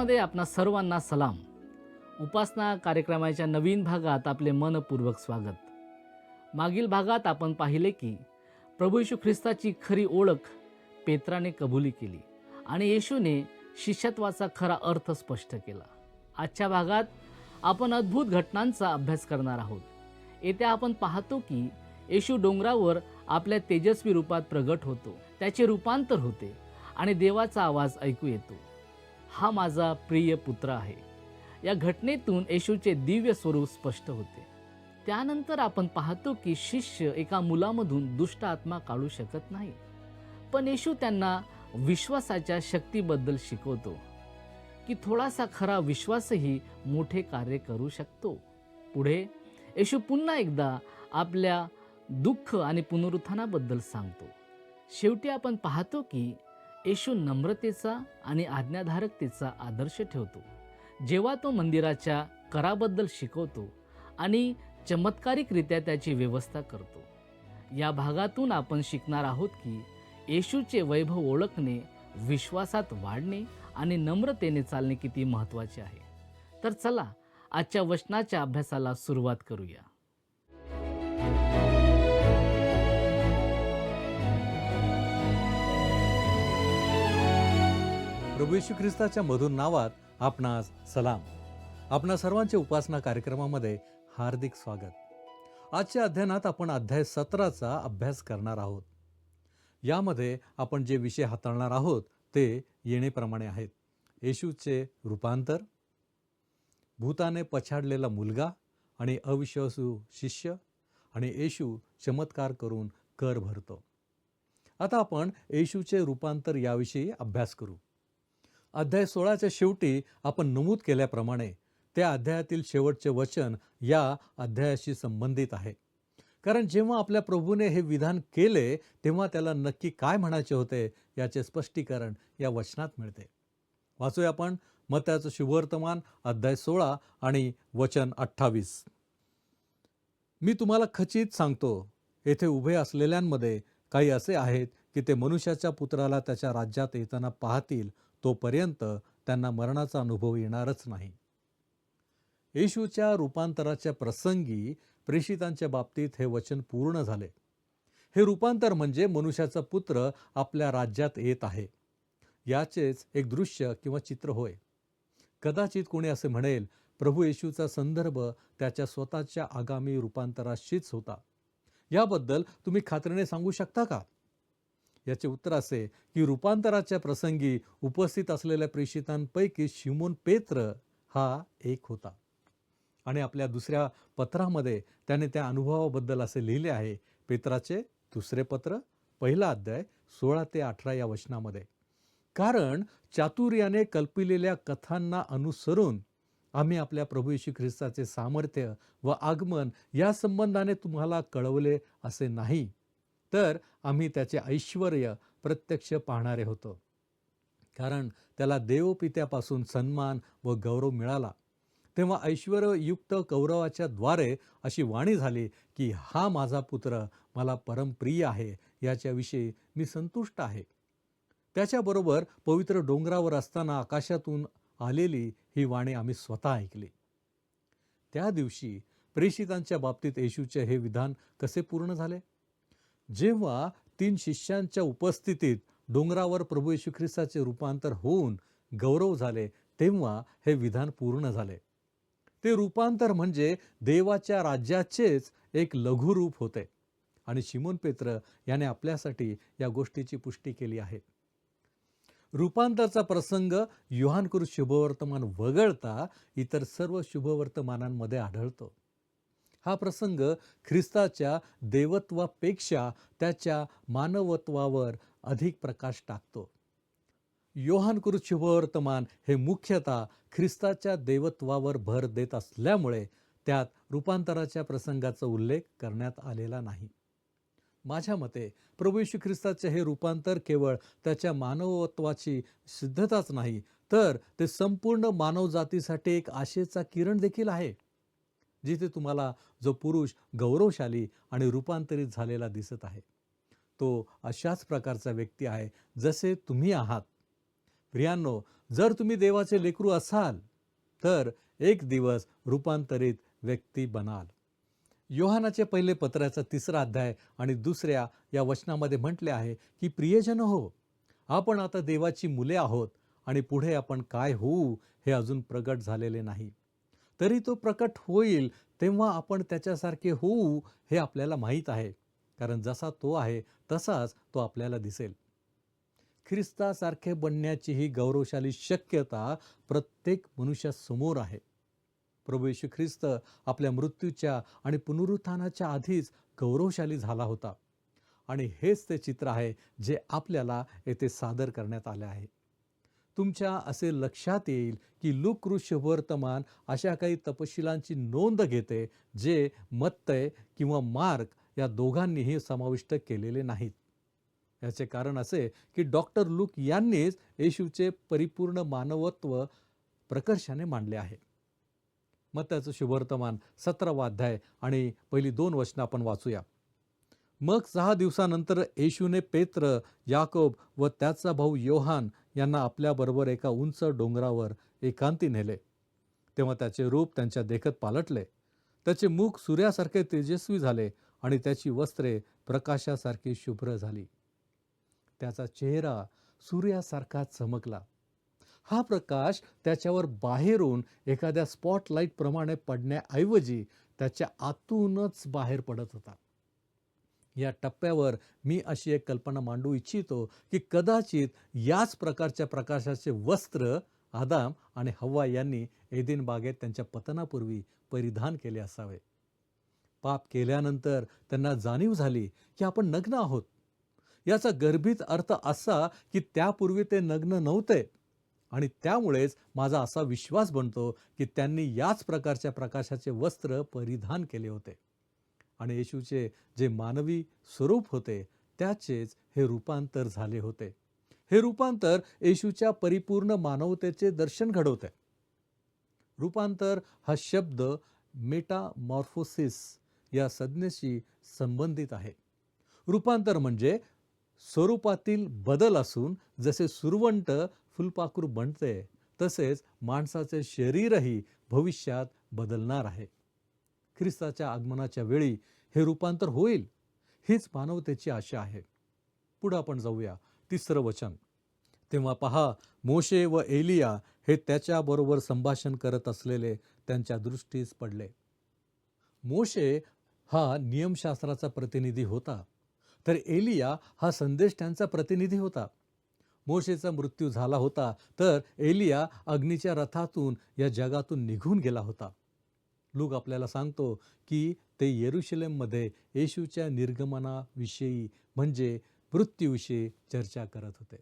ख्रिस्तामध्ये आपणा सर्वांना सलाम. उपासना कार्यक्रमाच्या नवीन भागात आपले मनपूर्वक स्वागत. मागील भागात आपण पाहिले की प्रभू येशू ख्रिस्ताची खरी ओळख पेत्राने कबुली केली आणि येशूने शिष्यत्वाचा खरा अर्थ स्पष्ट केला. आजच्या भागात आपण अद्भुत घटनांचा अभ्यास करणार आहोत. येथे आपण पाहतो की येशू डोंगरावर आपल्या तेजस्वी रूपात प्रगट होतो, त्याचे रूपांतर होते आणि देवाचा आवाज ऐकू येतो, हा माझा प्रिय पुत्र आहे. या घटनेतून येशूचे दिव्य स्वरूप स्पष्ट होते. त्यानंतर आपण पाहतो की शिष्य एका मुलामधून दुष्ट आत्मा काढू शकत नाही, पण येशू त्यांना विश्वासाच्या शक्तीबद्दल शिकवतो की थोडासा खरा विश्वासही मोठे कार्य करू शकतो. पुढे येशू पुन्हा एकदा आपल्या दुःख आणि पुनरुत्थानाबद्दल सांगतो. शेवटी आपण पाहतो की येशू नम्रतेचा आणि आज्ञाधारकतेचा आदर्श ठेवतो, जेव्हा तो मंदिराच्या कराबद्दल शिकवतो आणि चमत्कारिकरित्या त्याची व्यवस्था करतो. या भागातून आपण शिकणार आहोत की येशूचे वैभव ओळखणे, विश्वासात वाढणे आणि नम्रतेने चालणे किती महत्त्वाचे आहे. तर चला आजच्या वचनाच्या अभ्यासाला सुरुवात करूया. प्रभू येशू ख्रिस्ताच्या मधुर नावात आपणास सलाम. आपणा सर्वांचे उपासना कार्यक्रमामध्ये हार्दिक स्वागत. आजच्या अध्ययनात आपण अध्याय 17चा अभ्यास करणार आहोत. यामध्ये आपण जे विषय हाताळणार आहोत ते येणेप्रमाणे आहेत: येशूचे रूपांतर, भूताने पछाडलेला मुलगा आणि अविश्वासू शिष्य, आणि येशू चमत्कार करून कर भरतो. आता आपण येशूचे रूपांतर याविषयी अभ्यास करू. अध्याय 16च्या शेवटी आपण नमूद केल्याप्रमाणे त्या अध्यायातील शेवटचे वचन या अध्यायाशी संबंधित आहे. कारण जेव्हा आपल्या प्रभूने हे विधान केले तेव्हा त्याला नक्की काय म्हणायचे होते याचे स्पष्टीकरण या वचनात मिळते. वाचूया आपण मत्याचं शुभवर्तमान अध्याय 16 आणि वचन 28. मी तुम्हाला खचित सांगतो, येथे उभे असलेल्यांमध्ये काही असे आहेत की ते मनुष्याच्या पुत्राला त्याच्या राज्यात येताना पाहतील, तोपर्यंत त्यांना मरणाचा अनुभव येणारच नाही. येशूच्या रूपांतराच्या प्रसंगी प्रेषितांच्या बाबतीत हे वचन पूर्ण झाले. हे रूपांतर म्हणजे मनुष्याचा पुत्र आपल्या राज्यात येत आहे याचेच एक दृश्य किंवा चित्र होय. कदाचित कोणी असे म्हणेल, प्रभू येशूचा संदर्भ त्याच्या स्वतःच्या आगामी रूपांतराशीच होता. याबद्दल तुम्ही खात्रीने सांगू शकता का? याचे उत्तर असे की रूपांतराच्या प्रसंगी उपस्थित असलेल्या प्रेषितांपैकी शिमोन पेत्र हा एक होता. आणि आपल्या दुसऱ्या पत्रामध्ये त्याने त्या अनुभवाबद्दल असे लिहिले आहे. पेत्राचे दुसरे पत्र 1 अध्याय 16 ते 18 या वचनामध्ये, कारण चातुर्याने कल्पिलेल्या कथांना अनुसरून आम्ही आपल्या प्रभू येशू ख्रिस्ताचे सामर्थ्य व आगमन या संबंधाने तुम्हाला कळवले असे नाही, तर आम्ही त्याचे ऐश्वर्य प्रत्यक्ष पाहणारे होतो. कारण त्याला देवपित्यापासून सन्मान व गौरव मिळाला, तेव्हा ऐश्वर्ययुक्त गौरवाच्या द्वारे अशी वाणी झाली की हा माझा पुत्र मला परमप्रिय आहे, याच्याविषयी मी संतुष्ट आहे. त्याच्याबरोबर पवित्र डोंगरावर असताना आकाशातून आलेली ही वाणी आम्ही स्वतः ऐकली. त्या दिवशी प्रेषितांच्या बाबतीत येशूचे हे विधान कसे पूर्ण झाले? जेव्हा 3 शिष्यांच्या उपस्थितीत डोंगरावर प्रभू येशू ख्रिस्ताचे रूपांतर होऊन गौरव झाले, तेव्हा हे विधान पूर्ण झाले. ते रूपांतर म्हणजे देवाच्या राज्याचेच एक लघुरूप होते आणि शिमोन पेत्र याने आपल्यासाठी या गोष्टीची पुष्टी केली आहे. रूपांतराचा प्रसंग योहानकृत शुभवर्तमान वगळता इतर सर्व शुभवर्तमानांमध्ये आढळतो. हा प्रसंग ख्रिस्ताच्या देवत्वापेक्षा त्याच्या मानवत्वावर अधिक प्रकाश टाकतो. योहानकृत शुभवर्तमान हे मुख्यतः ख्रिस्ताच्या देवत्वावर भर देत असल्यामुळे त्यात रूपांतराच्या प्रसंगाचा उल्लेख करण्यात आलेला नाही. माझ्या मते प्रभू येशू ख्रिस्ताचे हे रूपांतर केवळ त्याच्या मानवत्वाची सिद्धताच नाही, तर ते संपूर्ण मानवजातीसाठी एक आशेचा किरण देखील आहे. जिथे तुम्हाला जो पुरुष गौरवशाली आणि रूपांतरित झालेला दिसत आहे, तो अशाच प्रकारचा व्यक्ती आहे जसे तुम्ही आहात. प्रियांनो, जर तुम्ही देवाचे लेकरू असाल तर एक दिवस रूपांतरित व्यक्ती बनाल. योहानाचे पहिले पत्राचा 3रा अध्याय आणि 2 या वचनामध्ये म्हटले आहे की प्रियजन हो, आपण आता देवाची मुले आहोत आणि पुढे आपण काय होऊ हे अजून प्रगट झालेले नाही. तरी तो प्रकट होईल तेव्हा आपण त्याच्यासारखे होऊ हे आपल्याला माहीत आहे, कारण जसा तो आहे तसाच तो आपल्याला दिसेल. ख्रिस्तासारखे बनण्याची ही गौरवशाली शक्यता प्रत्येक मनुष्यासमोर आहे. प्रभू येशू ख्रिस्त आपल्या मृत्यूच्या आणि पुनरुत्थानाच्या आधीच गौरवशाली झाला होता आणि हेच ते चित्र आहे जे आपल्याला येथे सादर करण्यात आले आहे. तुमच्या असे लक्षात येईल की लूक वर्तमान अशा काही तपशिलांची नोंद घेते जे मत्तय किंवा मार्क या दोघांनीही समाविष्ट केलेले नाहीत. याचे कारण असे की डॉक्टर लूक यांनीच येशूचे परिपूर्ण मानवत्व प्रकर्षाने मांडले आहे. मत्तयाचं शुभवर्तमान 17वा अध्याय आणि पहिली 2 वचनं आपण वाचूया. मग 6 दिवसानंतर येशूने पेत्र, याकोब व त्याचा भाऊ योहान यांना आपल्याबरोबर एका उंच डोंगरावर एकांती नेले. तेव्हा त्याचे रूप त्यांच्या देखत पालटले. त्याचे मुख सूर्यासारखे तेजस्वी झाले आणि त्याची वस्त्रे प्रकाशासारखी शुभ्र झाली. त्याचा चेहरा सूर्यासारखा चमकला. हा प्रकाश त्याच्यावर बाहेरून एखाद्या स्पॉटलाईट प्रमाणे पडण्याऐवजी त्याच्या आतूनच बाहेर पडत होता. या टप्प्यावर मी अशी एक कल्पना मांडू इच्छितो की कदाचित याच प्रकारच्या प्रकाशाचे वस्त्र आदाम आणि हव्वा यांनी एदेन बागेत त्यांच्या पतनापूर्वी परिधान केले असावे. पाप केल्यानंतर त्यांना जाणीव झाली की आपण नग्न आहोत. याचा गर्भित अर्थ असा की त्यापूर्वी ते नग्न नव्हते आणि त्यामुळेच माझा असा विश्वास बनतो की त्यांनी याच प्रकारच्या प्रकाशाचे वस्त्र परिधान केले होते आणि येशूचे जे मानवी स्वरूप होते त्याचेच हे रूपांतर झाले होते. हे रूपांतर येशूच्या परिपूर्ण मानवतेचे दर्शन घडवते. रूपांतर हा शब्द मेटामॉर्फोसिस या संज्ञेशी संबंधित आहे. रूपांतर म्हणजे स्वरूपातील बदल असून जसे सुरवंट फुलपाखरू बनते तसेच माणसाचे शरीरही भविष्यात बदलणार आहे. ख्रिस्ताच्या आगमनाच्या वेळी हे रूपांतर होईल हीच मानवतेची आशा आहे. पुढे आपण जाऊया. 3रं वचन. तेव्हा पहा, मोशे व एलिया हे त्याच्याबरोबर संभाषण करत असलेले त्यांच्या दृष्टीस पडले. मोशे हा नियमशास्त्राचा प्रतिनिधी होता, तर एलिया हा संदेष्टांचा प्रतिनिधी होता. मोशेचा मृत्यू झाला होता तर एलिया अग्नीच्या रथातून या जगातून निघून गेला होता. लूक आपल्याला सांगतो की ते येरुशलेममध्ये येशूच्या निर्गमनाविषयी म्हणजे मृत्यूविषयी चर्चा करत होते.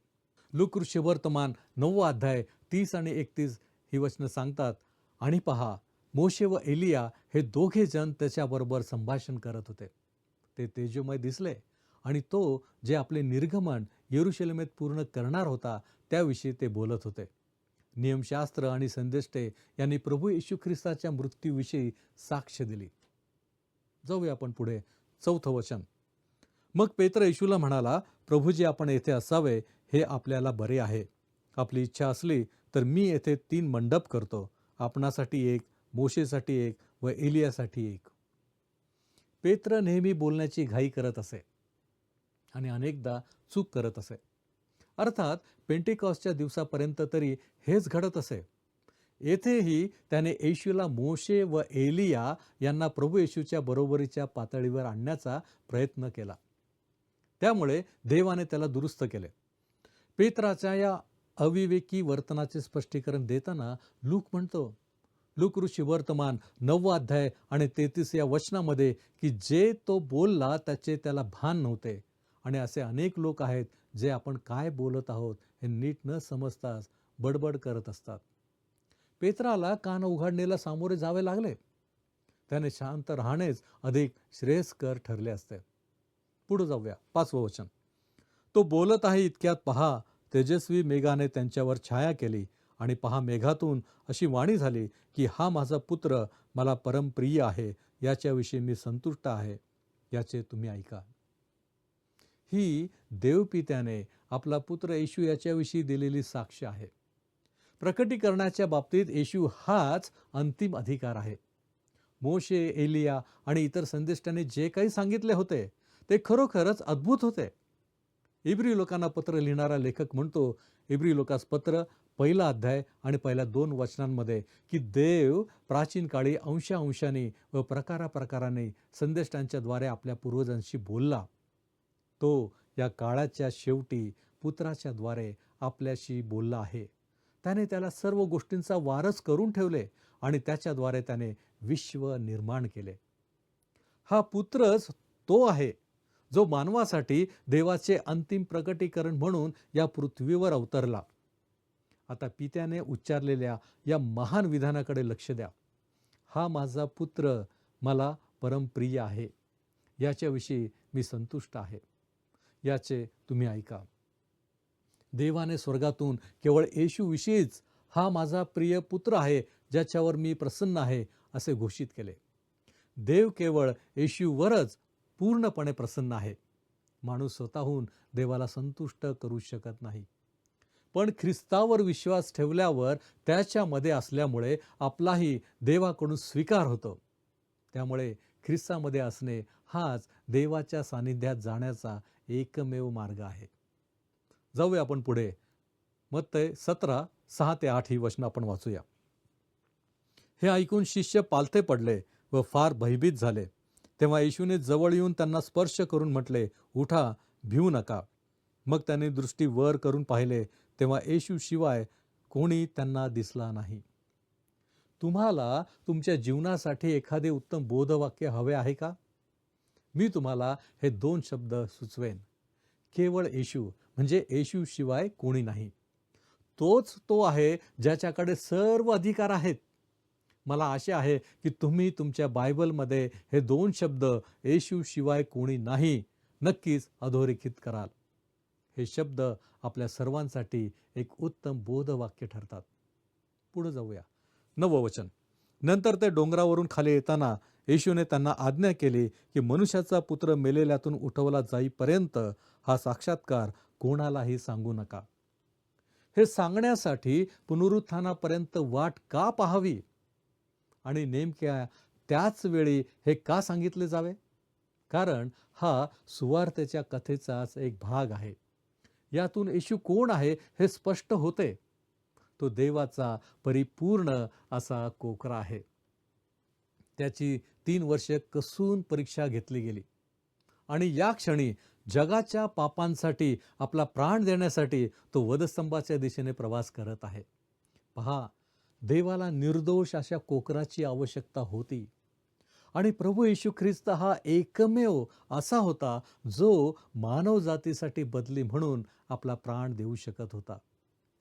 लूक वर्तमान 9वा अध्याय 30 आणि 31 ही वचनं सांगतात. आणि पहा, मोशे व एलिया हे दोघे जण त्याच्याबरोबर संभाषण करत होते. ते तेजोमय दिसले आणि तो जे आपले निर्गमन येरुशलेमेत पूर्ण करणार होता त्याविषयी ते बोलत होते. नियमशास्त्र आणि संदेष्टे यांनी प्रभू येशू ख्रिस्ताच्या मृत्यूविषयी साक्ष दिली. जाऊया आपण पुढे. 4थं वचन. मग पेत्र येशूला म्हणाला, प्रभूजी, आपण येथे असावे हे आपल्याला बरे आहे. आपली इच्छा असली तर मी येथे 3 मंडप करतो, आपणासाठी एक, मोशेसाठी एक व एलियासाठी एक. पेत्र नेहमी बोलण्याची घाई करत असे आणि अनेकदा चूक करत असे. अर्थात पेंटेकॉस्टच्या दिवसापर्यंत तरी हेच घडत असे. येथेही त्याने येशूला मोशे व एलिया यांना प्रभू येशूच्या बरोबरीच्या पातळीवर आणण्याचा प्रयत्न केला. त्यामुळे देवाने त्याला दुरुस्त केले. पेत्राच्या या अविवेकी वर्तनाचे स्पष्टीकरण देताना लूक म्हणतो, लूक वर्तमान 9वा अध्याय आणि 33 या वचनामध्ये की जे तो बोलला त्याचे त्याला भान नव्हते. आणि असे अनेक लोक आहेत जे आपण काय बोलत आहोत हे नीट न समजताच बडबड करत असतात. पेत्राला कान उघडणीला सामोरे जावे लागले. त्याने शांत राहणेच अधिक श्रेयस्कर ठरले असते. पुढे जाऊया. 5वं वचन. तो बोलत आहे इतक्यात पहा, तेजस्वी मेघाने त्यांच्यावर छाया केली आणि पहा, मेघातून अशी वाणी झाली की हा माझा पुत्र मला परमप्रिय आहे, याच्याविषयी मी संतुष्ट आहे, याचे तुम्ही ऐका. ही देवपित्याने आपला पुत्र येशू याच्याविषयी दिलेली साक्ष आहे. प्रकटीकरणाच्या बाबतीत येशू हाच अंतिम अधिकार आहे. मोशे, एलिया आणि इतर संदेष्टांनी जे काही सांगितले होते ते खरोखरच अद्भुत होते. इब्री लोकांना पत्र लिहिणारा लेखक म्हणतो, इब्री लोकास पत्र 1 अध्याय आणि पहिल्या 2 वचनांमध्ये, की देव प्राचीन काळी अंशांनी व प्रकाराने संदेष्टांच्या द्वारे आपल्या पूर्वजांशी बोलला. तो या काळाच्या शेवटी पुत्राच्या द्वारे आपल्याशी बोलला आहे. त्याने त्याला सर्व गोष्टींचा वारस करून ठेवले आणि त्याच्याद्वारे त्याने विश्व निर्माण केले. हा पुत्रच तो आहे जो मानवासाठी देवाचे अंतिम प्रकटीकरण म्हणून या पृथ्वीवर अवतरला. आता पित्याने उच्चारलेल्या या महान विधानाकडे लक्ष द्या. हा माझा पुत्र मला परमप्रिय आहे, याच्याविषयी मी संतुष्ट आहे. याचे तुम्ही ऐका. देवाने स्वर्गातून केवळ येशूविषयीच हा माझा प्रिय पुत्र आहे ज्याच्यावर मी प्रसन्न आहे असे घोषित केले. देव केवळ येशूवरच पूर्णपणे प्रसन्न आहे. माणूस स्वतःहून देवाला संतुष्ट करू शकत नाही, पण ख्रिस्तावर विश्वास ठेवल्यावर त्याच्यामध्ये असल्यामुळे आपलाही देवाकडून स्वीकार होतो. त्यामुळे ख्रिस्तामध्ये असणे हाच देवाच्या सानिध्यात जाण्याचा एकमेव मार्ग आहे. जाऊया आपण पुढे. मत्तय 17:6-8 ही वचनं आपण वाचूया. हे ऐकून शिष्य पालथे पडले व फार भयभीत झाले. तेव्हा येशूने जवळ येऊन त्यांना स्पर्श करून म्हटले, उठा, भिवू नका. मग त्यांनी दृष्टी वर करून पाहिले, तेव्हा येशू शिवाय कोणी त्यांना दिसला नाही. तुम्हाला तुमच्या जीवनासाठी एखादे उत्तम बोधवाक्य हवे आहे का? मी तुम्हाला हे 2 शब्द सुचवेन. केवळ येशू, म्हणजे येशू शिवाय कोणी नाही. तोच तो आहे ज्याच्याकडे सर्व अधिकार आहेत. मला आशा आहे की तुम्ही तुमच्या बायबलमध्ये हे 2 शब्द, येशू शिवाय कोणी नाही, नक्कीच अधोरेखित कराल. हे शब्द आपल्या सर्वांसाठी एक उत्तम बोधवाक्य ठरतात. पुढे जाऊया. 9 वचन. नंतर ते डोंगरावरून खाली येताना येशूने त्यांना आज्ञा केली की मनुष्याचा पुत्र मेलेल्यातून उठवला जाईपर्यंत हा साक्षात्कार कोणालाही सांगू नका. हे सांगण्यासाठी पुनरुत्थानापर्यंत वाट का पाहावी आणि नेमक्या त्याच वेळी हे का सांगितले जावे? कारण हा सुवार्तेच्या कथेचाच एक भाग आहे. यातून येशू कोण आहे हे स्पष्ट होते. तो देवाचा परिपूर्ण असा कोकरा आहे. त्याची 3 वर्षे कसून परीक्षा घेतली गेली आणि या क्षणी जगाच्या पापांसाठी आपला प्राण देण्यासाठी तो वधस्तंभाच्या दिशेने प्रवास करत आहे. पहा, देवाला निर्दोष अशा कोकराची आवश्यकता होती आणि प्रभू येशू ख्रिस्त हा एकमेव असा होता जो मानव जातीसाठी बदली म्हणून आपला प्राण देऊ शकत होता,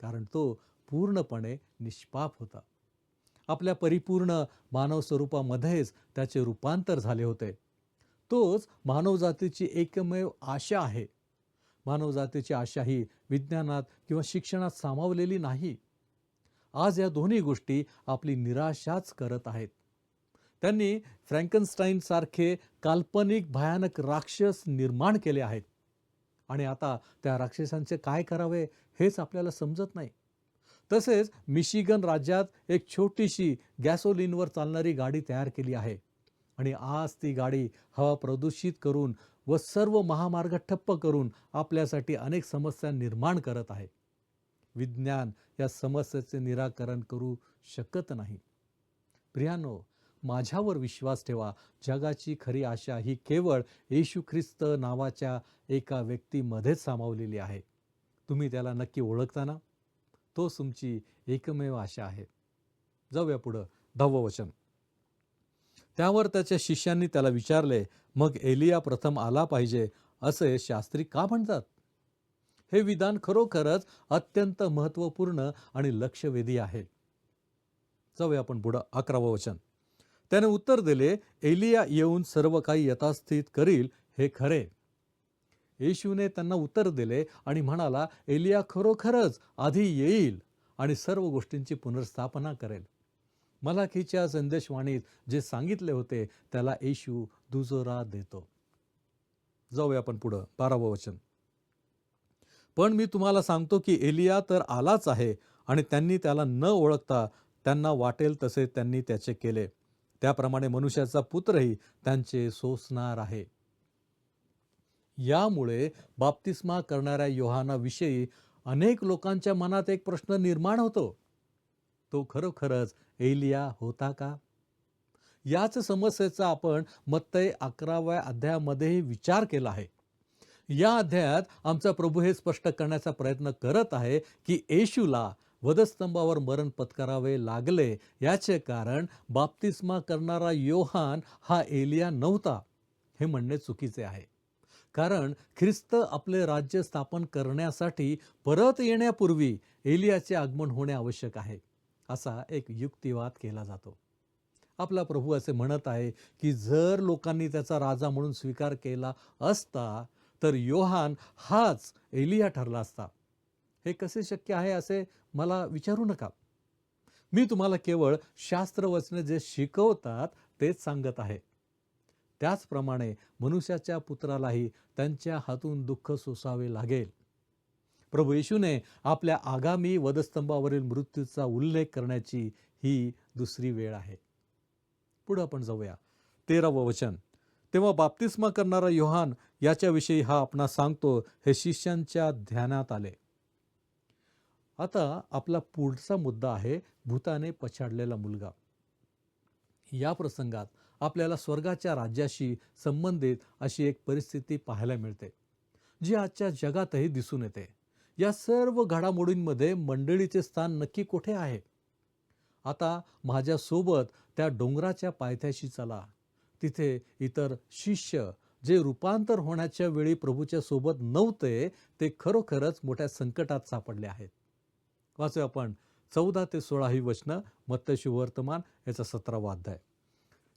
कारण तो पूर्णपणे निष्पाप होता. आपल्या परिपूर्ण मानव स्वरूपामध्येच त्याचे रूपांतर झाले होते. तोच मानवजातीची एकमेव आशा आहे. मानवजातीची आशा ही विज्ञानात किंवा शिक्षणात सामावलेली नाही. आज या दोन्ही गोष्टी आपली निराशाच करत आहेत. त्यांनी फ्रँकनस्टाईन सारखे काल्पनिक भयानक राक्षस निर्माण केले आहेत आणि आता त्या राक्षसांचे काय करावे हेच आपल्याला समजत नाही. तसेच मिशिगन राज्यात एक छोटीशी गॅसोलिनवर चालणारी गाडी तयार केली आहे आणि आज ती गाडी हवा प्रदूषित करून व सर्व महामार्ग ठप्प करून आपल्यासाठी अनेक समस्या निर्माण करत आहे. विज्ञान या समस्येचे निराकरण करू शकत नाही. प्रियानो, माझ्यावर विश्वास ठेवा. जगाची खरी आशा ही केवळ येशू ख्रिस्त नावाच्या एका व्यक्तीमध्येच सामावलेली आहे. तुम्ही त्याला नक्की ओळखता ना? तोच तुमची एकमेव आशा आहे. जाऊया पुढं. 10 वचन. त्यावर त्याच्या शिष्यांनी त्याला विचारले, मग एलिया प्रथम आला पाहिजे असे शास्त्री का म्हणतात? हे विधान खरोखरच अत्यंत महत्त्वपूर्ण आणि लक्षवेधी आहे. जाऊया आपण पुढं. 11 वचन. त्याने उत्तर दिले, एलिया येऊन सर्व काही यथास्थित करील हे खरे. येशूने त्यांना उत्तर दिले आणि म्हणाला, एलिया खरोखरच आधी येईल आणि सर्व गोष्टींची पुनर्स्थापना करेल. मलाखीच्या संदेशवाणीत जे सांगितले होते त्याला येशू दुजोरा देतो. जाऊया आपण पुढं. 12 वचन. पण मी तुम्हाला सांगतो की एलिया तर आलाच आहे आणि त्यांनी त्याला न ओळखता त्यांना वाटेल तसे त्यांनी त्याचे केले. त्याप्रमाणे मनुष्याचा पुत्रही त्यांचे सोसणार आहे. यामुळे बाप्तिस्मा करणाऱ्या योहानाविषयी अनेक लोकांच्या मनात एक प्रश्न निर्माण होतो. तो खरोखरच एलिया होता का? याच समस्येचा आपण मत्तई 11व्या अध्यायामध्येही विचार केला आहे. या अध्यायात आमचा प्रभू हे स्पष्ट करण्याचा प्रयत्न करत आहे की येशूला वधस्तंभावर मरण पत्करावे लागले याचे कारण बाप्तिस्मा करणारा योहान हा एलिया नव्हता हे म्हणणे चुकीचे आहे. कारण ख्रिस्त आपले राज्य स्थापन करण्यासाठी परत येण्यापूर्वी एलियाचे आगमन होणे आवश्यक आहे, असा एक युक्तिवाद केला जातो. आपला प्रभू असे म्हणत आहे की जर लोकांनी त्याचा राजा म्हणून स्वीकार केला असता तर योहान हाच एलिया ठरला असता. हे कसे शक्य आहे असे मला विचारू नका. मी तुम्हाला केवळ शास्त्रवचने जे शिकवतात तेच सांगत आहे. त्याचप्रमाणे मनुष्याच्या पुत्रालाही त्यांच्या हातून दुःख सोसावे लागेल. प्रभू येशूने आपल्या आगामी वधस्तंभावरील मृत्यूचा उल्लेख करण्याची ही दुसरी वेळ आहे. पुढे आपण जाऊया. 13व वचन. तेव्हा बाप्तिस्मा करणारा योहान याच्याविषयी हा आपणास सांगतो हे शिष्यांच्या ध्यानात आले. आता आपला पुढचा मुद्दा आहे भूताने पछाडलेला मुलगा. या प्रसंगात आपल्याला स्वर्गाच्या राज्याशी संबंधित अशी एक परिस्थिती पाहायला मिळते जी आजच्या जगातही दिसून येते. या सर्व घडामोडींमध्ये मंडळीचे स्थान नक्की कुठे आहे? आता माझ्यासोबत त्या डोंगराच्या पायथ्याशी चला. तिथे इतर शिष्य जे रूपांतर होण्याच्या वेळी प्रभूच्या सोबत नव्हते ते खरोखरच मोठ्या संकटात सापडले आहेत. वाचूया आपण 14 ते 16 ही वचनं मत्तई शुभवर्तमान याचा 17वा अध्याय.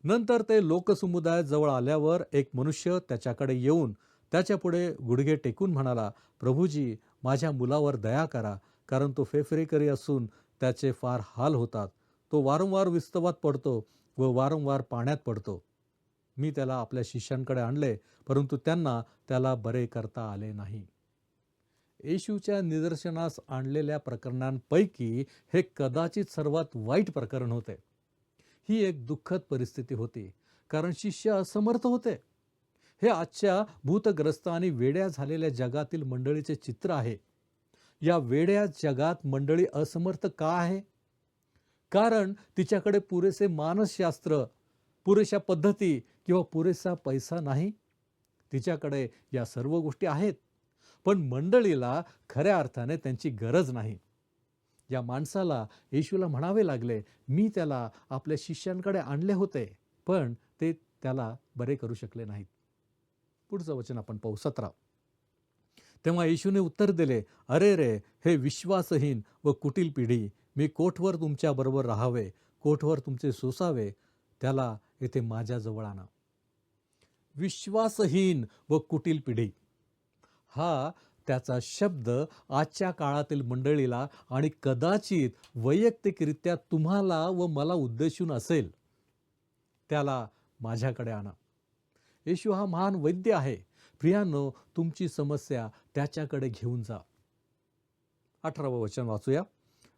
नंतर ते लोकसमुदायाजवळ आल्यावर एक मनुष्य त्याच्याकडे येऊन त्याच्यापुढे गुडघे टेकून म्हणाला, प्रभूजी, माझ्या मुलावर दया करा, कारण तो फेफरेकरी असून त्याचे फार हाल होतात. तो वारंवार विस्तवात पडतो व वारंवार पाण्यात पडतो. मी त्याला आपल्या शिष्यांकडे आणले, परंतु त्यांना त्याला बरे करता आले नाही. येशूच्या निदर्शनास आणलेल्या प्रकरणांपैकी हे कदाचित सर्वात वाईट प्रकरण होते. ही एक दुःखद परिस्थिती होती, कारण शिष्य असमर्थ होते. हे आजच्या भूतग्रस्त आणि वेड्या झालेल्या जगातील मंडळीचे चित्र आहे. या वेड्या जगात मंडळी असमर्थ का आहे? कारण तिच्याकडे पुरेसे मानसशास्त्र, पुरेशा पद्धती किंवा पुरेसा पैसा नाही. तिच्याकडे या सर्व गोष्टी आहेत, पण मंडळीला खऱ्या अर्थाने त्यांची गरज नाही. या माणसाला येशूला म्हणावे लागले, मी त्याला आपल्या शिष्यांकडे आणले होते, पण ते त्याला बरे करू शकले नाहीत. पुढचं वचन आपण पाहू 17. तेव्हा येशूने उत्तर दिले, अरे रे, हे विश्वासहीन व कुटील पिढी, मी कोठवर तुमच्याबरोबर राहावे, कोठवर तुमचे सोसावे, त्याला येथे माझ्याजवळ आणा. विश्वासहीन व कुटील पिढी हा त्याचा शब्द आजच्या काळातील मंडळीला आणि कदाचित वैयक्तिकरित्या तुम्हाला व मला उद्देशून असेल. त्याला माझ्याकडे आणा. येशू हा महान वैद्य आहे. प्रियांनो, तुमची समस्या त्याच्याकडे घेऊन जा. 18वं वचन वाचूया.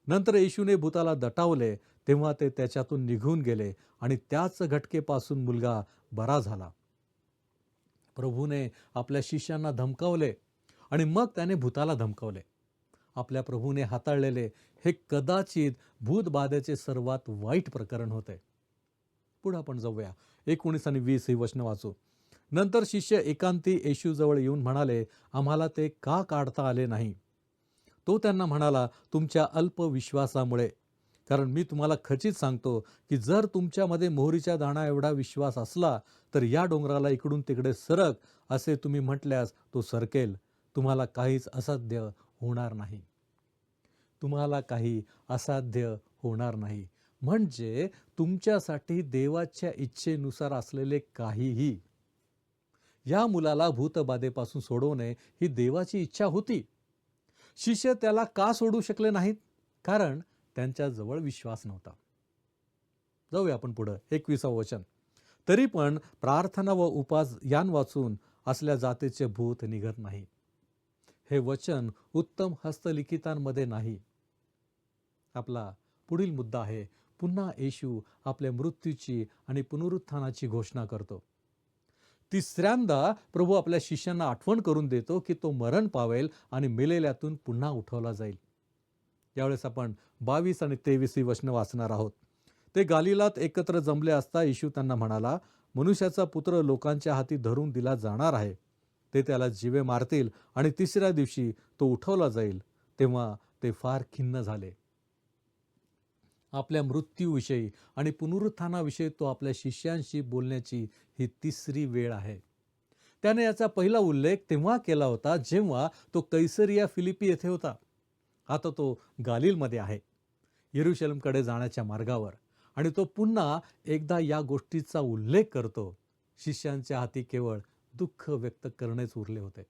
नंतर येशूने भूताला दटावले, तेव्हा ते त्याच्यातून निघून गेले आणि त्याच घटकेपासून मुलगा बरा झाला. प्रभूने आपल्या शिष्यांना धमकावले आणि मग त्याने भूताला धमकावले. आपल्या प्रभूने हाताळलेले हे कदाचित भूतबाधेचे सर्वात वाईट प्रकरण होते. पुढे आपण जाऊया. 19 आणि 20 ही वचनं वाचू. नंतर शिष्य एकांती येशूजवळ येऊन म्हणाले, आम्हाला ते का काढता आले नाही? तो त्यांना म्हणाला, तुमच्या अल्प विश्वासामुळे. कारण मी तुम्हाला खचित सांगतो की जर तुमच्यामध्ये मोहरीच्या दाणा एवढा विश्वास असला तर या डोंगराला इकडून तिकडे सरक असे तुम्ही म्हटल्यास तो सरकेल. तुम्हाला काहीच असाध्य होणार नाही. तुम्हाला काही असाध्य होणार नाही म्हणजे तुमच्यासाठी देवाच्या इच्छेनुसार असलेले काहीही. या मुलाला भूतबाधेपासून सोडवणे ही देवाची इच्छा होती. शिष्य त्याला का सोडू शकले नाहीत? कारण त्यांच्याजवळ विश्वास नव्हता. जाऊया आपण पुढे 21वं वचन. तरी पण प्रार्थना व उपास यान वाचून असल्या जातीचे भूत निघत नाही. हे वचन उत्तम हस्तलिखितांमध्ये नाही. आपला पुढील मुद्दा आहे, पुन्हा येशू आपल्या मृत्यूची आणि पुनरुत्थानाची घोषणा करतो. तिसऱ्यांदा प्रभू आपल्या शिष्यांना आठवण करून देतो की तो मरण पावेल आणि मेलेल्यातून पुन्हा उठवला जाईल. यावेळेस आपण 22 आणि 23 ही वचनं वाचणार आहोत. ते गालिलात एकत्र जमले असता येशू त्यांना म्हणाला, मनुष्याचा पुत्र लोकांच्या हाती धरून दिला जाणार आहे. ते त्याला जीवे मारतील आणि तिसऱ्या दिवशी तो उठवला जाईल. तेव्हा ते फार खिन्न झाले. आपल्या मृत्यूविषयी आणि पुनरुत्थानाविषयी तो आपल्या शिष्यांशी बोलण्याची ही तिसरी वेळ आहे. त्याने याचा पहिला उल्लेख तेव्हा केला होता जेव्हा तो कैसरिया फिलिपी येथे होता. आता तो गालिलमध्ये आहे, येरुशलेमकडे जाण्याच्या मार्गावर, आणि तो पुन्हा एकदा या गोष्टीचा उल्लेख करतो. शिष्यांच्या हाती केवळ दुःख व्यक्त करणेच उरले होते.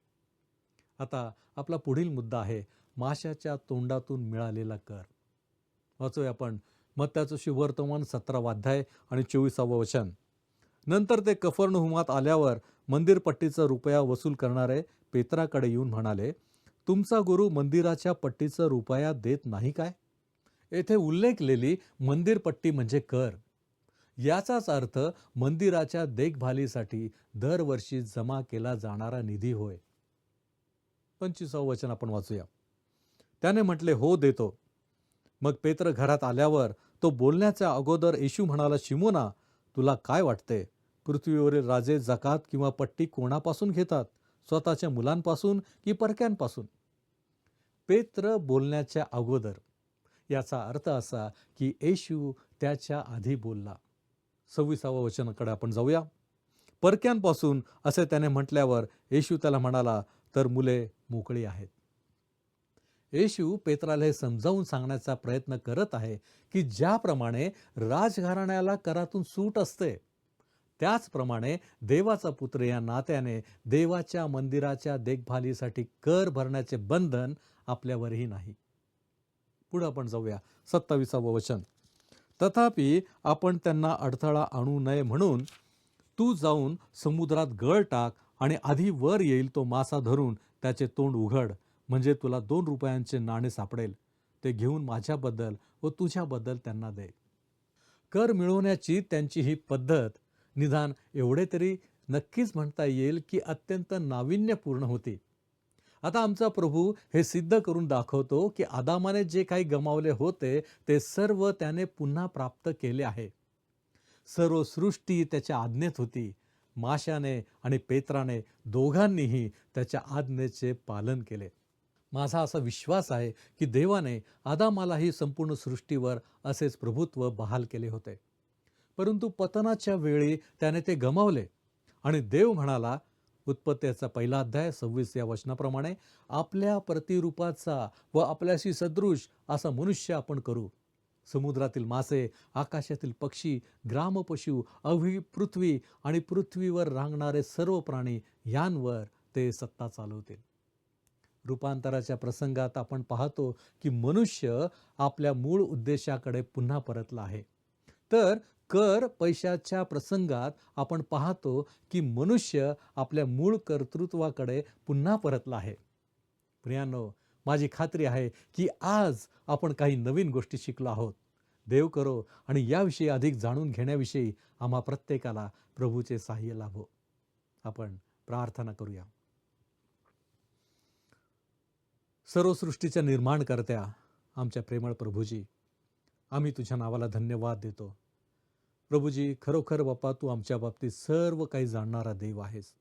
आता आपला पुढील मुद्दा आहे, माशाच्या तोंडातून मिळालेला कर. वाचूया आपण मत्ताचं शुभवर्तमान 17 अध्याय आणि 24 वचन. नंतर ते कफर्नहुमात आल्यावर मंदिरपट्टीचा रुपया वसूल करणारे पेत्राकडे येऊन म्हणाले, तुमचा गुरु मंदिराच्या पट्टीचा रुपया देत नाही काय? येथे उल्लेखलेली मंदिरपट्टी म्हणजे कर. याचाच अर्थ मंदिराच्या देखभालीसाठी दरवर्षी जमा केला जाणारा निधी होय. 25 वचन आपण वाचूया. त्याने म्हटले, हो देतो. मग पेत्र घरात आल्यावर तो बोलण्याच्या अगोदर येशू म्हणाला, शिमोना, तुला काय वाटते? पृथ्वीवरील राजे जकात किंवा पट्टी कोणापासून घेतात? स्वतःच्या मुलांपासून की परक्यांपासून? पेत्र बोलण्याच्या अगोदर याचा अर्थ असा की येशू त्याच्या आधी बोलला. 26 वचनाकडे आपण जाऊया. परक्यांपासून असे त्याने म्हटल्यावर येशू त्याला म्हणाला, तर मुले मोकळी आहेत. येशू पेत्राला हे समजावून सांगण्याचा प्रयत्न करत आहे की ज्याप्रमाणे राजघराण्याला करातून सूट असते, त्याचप्रमाणे देवाचा पुत्र या नात्याने देवाच्या मंदिराच्या देखभालीसाठी कर भरण्याचे बंधन आपल्यावरही नाही. पुढे आपण जाऊया. 27 वचन. तथापि आपण त्यांना अडथळा आणू नये म्हणून तू जाऊन समुद्रात गळ टाक आणि आधी वर येईल तो मासा धरून त्याचे तोंड उघड, म्हणजे तुला 2 रुपयांचे नाणे सापडेल. ते घेऊन माझ्याबद्दल व तुझ्याबद्दल त्यांना दे. कर मिळवण्याची त्यांची ही पद्धत निदान एवढे तरी नक्कीच म्हणता येईल की अत्यंत नाविन्यपूर्ण होती. आता आमचा प्रभू हे सिद्ध करून दाखवतो की आदामाने जे काही गमावले होते ते सर्व त्याने पुन्हा प्राप्त केले आहे. सर्व सृष्टी त्याच्या आज्ञेत होती. माशाने आणि पेत्राने दोघांनीही त्याच्या आज्ञेचे पालन केले. माझा असा विश्वास आहे की देवाने आदामालाही संपूर्ण सृष्टीवर असेच प्रभुत्व बहाल केले होते. परंतु पतनाच्या वेळी त्याने ते गमावले आणि देव म्हणाला, उत्पत्तीचा 1 अध्याय 26 या वचनाप्रमाणे, आपल्या प्रतिरूपाचा व आपल्याशी सदृश असा मनुष्य आपण करू. समुद्रातील मासे, आकाशातील पक्षी, ग्रामपशु, अवघी पृथ्वी आणि पृथ्वीवर रांगणारे सर्व प्राणी यांवर ते सत्ता चालवतील. रूपांतराच्या प्रसंगात आपण पाहतो की मनुष्य आपल्या मूळ उद्देशाकडे पुन्हा परतला आहे. तर कर पैशाच्या प्रसंगात आपण पाहतो की मनुष्य आपल्या मूळ कर्तृत्वाकडे पुन्हा परतला आहे. प्रियांनो, माझी खात्री आहे की आज आपण काही नवीन गोष्टी शिकलो आहोत. देव करो आणि याविषयी अधिक जाणून घेण्याविषयी आम्हा प्रत्येकाला प्रभूचे सहाय्य लाभो. आपण प्रार्थना करूया. सर्व सृष्टीच्या निर्माणकर्त्या आमच्या प्रेमळ प्रभूजी, आम्ही तुझ्या नावाला धन्यवाद देतो. प्रभूजी, खरोखर बाप्पा, तू आमच्या बाबतीत सर्व काही जाणणारा देव आहेस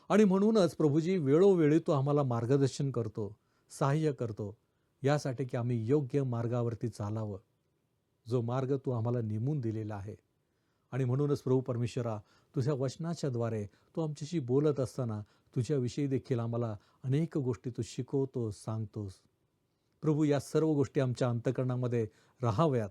आणि म्हणूनच प्रभूजी वेळोवेळी तू आम्हाला मार्गदर्शन करतो, सहाय्य करतो, यासाठी की आम्ही योग्य मार्गावरती चालावं, जो मार्ग तू आम्हाला नेमून दिलेला आहे. आणि म्हणूनच प्रभू परमेश्वरा, तुझ्या वचनाच्या द्वारे तू आमच्याशी बोलत असताना तुझ्याविषयी देखील आम्हाला अनेक गोष्टी तू शिकवतोस, सांगतोस. प्रभू, या सर्व गोष्टी आमच्या अंतःकरणामध्ये राहाव्यात,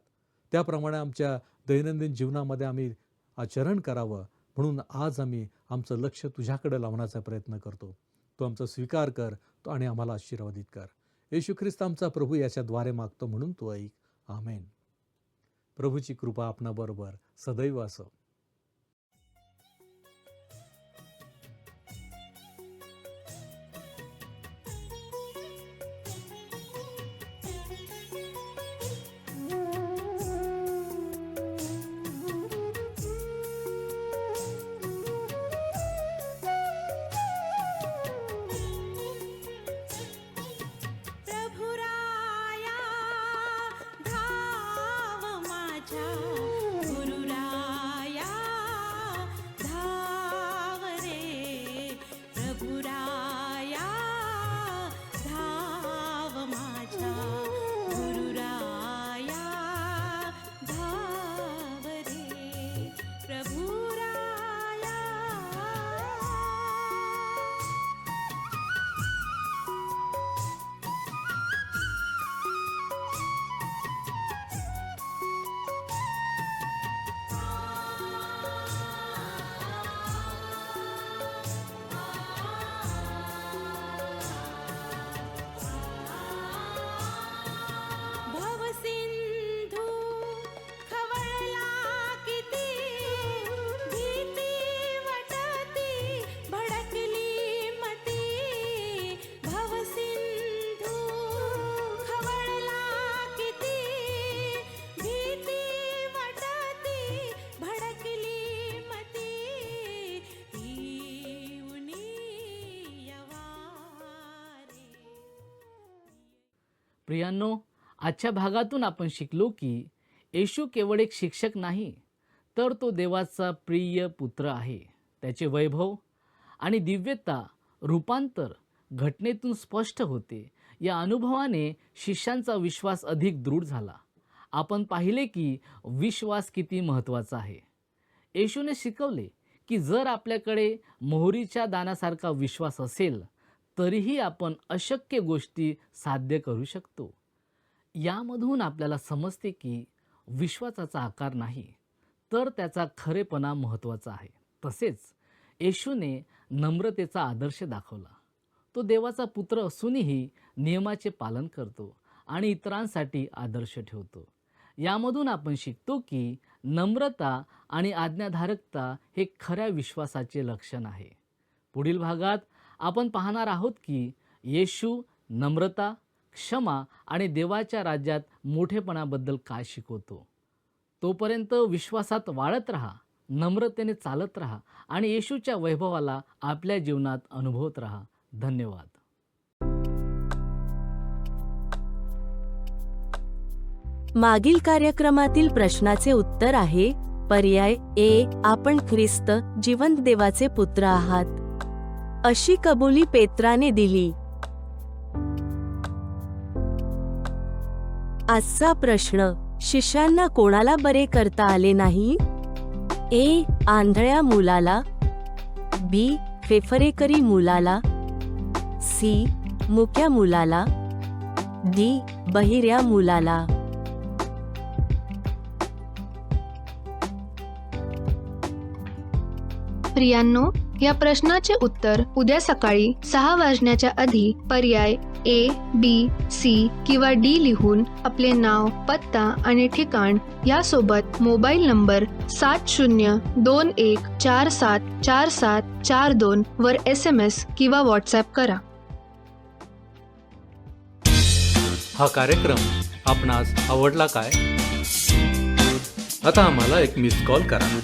त्याप्रमाणे आमच्या दैनंदिन जीवनामध्ये आम्ही आचरण करावं. म्हणून आज आम्ही आमचं लक्ष तुझ्याकडे लावण्याचा प्रयत्न करतो. तू आमचा स्वीकार कर आणि आम्हाला आशीर्वादित कर. येशू ख्रिस्त आमचा प्रभू याच्याद्वारे मागतो, म्हणून तू ऐक. आमेन. प्रभूची कृपा आपणाबरोबर सदैव असो. प्रियांनो, आजच्या भागातून आपण शिकलो की येशू केवळ एक शिक्षक नाही, तर तो देवाचा प्रिय पुत्र आहे. त्याचे वैभव आणि दिव्यता रूपांतर घटनेतून स्पष्ट होते. या अनुभवाने शिष्यांचा विश्वास अधिक दृढ झाला. आपण पाहिले की विश्वास किती महत्त्वाचा आहे. येशूने शिकवले की जर आपल्याकडे मोहरीच्या दाण्यासारखा विश्वास असेल तरीही आपण अशक्य गोष्टी साध्य करू शकतो. यामधून आपल्याला समजते की विश्वासाचा आकार नाही, तर त्याचा खरेपणा महत्त्वाचा आहे. तसेच येशूने नम्रतेचा आदर्श दाखवला. तो देवाचा पुत्र असूनही नियमाचे पालन करतो आणि इतरांसाठी आदर्श ठेवतो. यामधून आपण शिकतो की नम्रता आणि आज्ञाधारकता हे खऱ्या विश्वासाचे लक्षण आहे. पुढील भागात आपण पाहणार आहोत की येशू नम्रता, क्षमा आणि देवाच्या राज्यात मोठेपणाबद्दल काय शिकवतो. तोपर्यंत विश्वासात वाढत राहा, नम्रतेने चालत राहा आणि येशूच्या वैभवाला आपल्या जीवनात अनुभवत राहा. धन्यवाद. मागील कार्यक्रमातील प्रश्नाचे उत्तर आहे पर्याय ए. आपण ख्रिस्त जिवंत देवाचे पुत्र आहात अशी कबुली पेत्राने दिली. आजचा प्रश्न, शिष्यांना कोणाला बरे करता आले नाही? ए. आंधळ्या मुलाला, बी. फेफरेकरी मुलाला, सी. मुक्या मुलाला, डी. बहिऱ्या मुलाला. प्रियांनो, या प्रश्नाचे उत्तर उद्या सकाळी 6 वाजण्याच्या आधी पर्याय ए, बी, सी किंवा डी लिहून आपले नाव, पत्ता आणि ठिकाण यासोबत मोबाईल नंबर 7021474742 वर SMS किंवा व्हॉट्सॲप करा. हा कार्यक्रम आपणास आवडला काय? आता आम्हाला एक मिस कॉल करा.